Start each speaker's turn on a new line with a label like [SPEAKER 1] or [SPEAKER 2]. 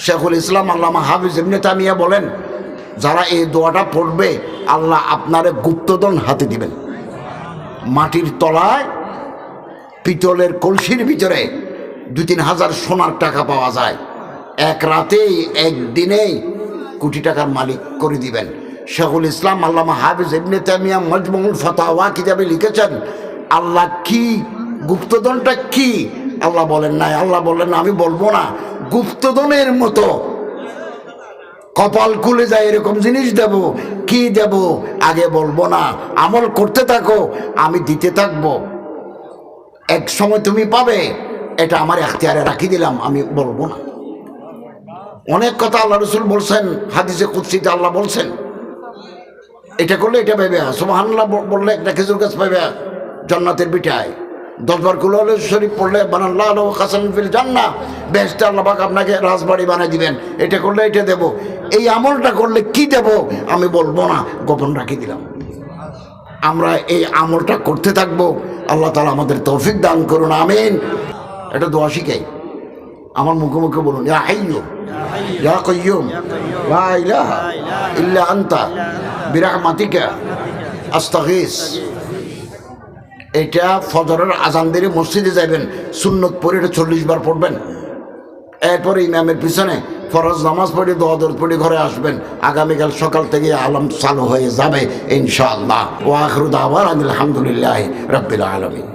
[SPEAKER 1] শেখুল ইসলাম আল্লামা হাফিজ ইবনে তামিয়া বলেন, যারা এই দোয়াটা পড়বে আল্লাহ আপনারে গুপ্তধন হাতে দিবেন। মাটির তলায় পিতলের কলসির ভিতরে 2-3 হাজার সোনার টাকা পাওয়া যায়, এক রাতেই একদিনেই কোটি টাকার মালিক করে দিবেন। শেখুল ইসলাম আল্লামা হাফিজ ইবনে তামিয়া মাজমুউল ফাতাওয়া কিতাবে লিখেছেন, আল্লাহ কি গুপ্তধনটা কি আল্লাহ বলেন নাই। আল্লাহ বললেন আমি বলবো না, গুপ্তধনের মতো কপাল খুলে যায় এরকম জিনিস দেব। কি দেব আগে বলবো না, আমল করতে থাকো, আমি দিতে থাকবো, এক সময় তুমি পাবে, এটা আমার এখতিয়ারে রাখি দিলাম, আমি বলবো না। অনেক কথা আল্লাহ রসুল বলছেন, হাদিসে কুদসিতে আল্লাহ বলছেন এটা করলে এটা পাইবে, সুবহানাল্লাহ বললে একটা খেজুর গাছ পাইবে জান্নাতের বিটায়, 10 বার কুল শরীফ পড়লে বানাল্লাহু লাহু কাসান ফিল জান্নাহ, বেহেশতে আল্লাহ পাক আপনাকে রাজবাড়ি বানিয়ে দিবেন, এটা করলে এটা দেব। এই আমলটা করলে কি দেব আমি বলবো না, গোপন রাখি দিলাম। আমরা এই আমলটা করতে থাকবো, আল্লাহ তাআলা আমাদের তৌফিক দান করুন, আমিন। এটা দোয়া শিখাই, আমার মুখে মুখে বলুন, ইয়া হাইয়্যু ইয়া কাইয়্যুম লা ইলাহা ইল্লা আনতা বিরহমাতিকা আস্তাগীস। এটা ফজরের আজান দিয়ে মসজিদে যাবেন, সুন্নত পড়ে এটা 40 বার পড়বেন, এরপরে ইমামের পিছনে ফরজ নামাজ পড়ে দোয়া দরুদ পড়ে ঘরে আসবেন। আগামীকাল সকাল থেকে আলাম চালু হয়ে যাবে ইনশাআল্লাহ। ওয়া আখিরু দাওয়ানা আলহামদুলিল্লাহি রাব্বিল আলামিন।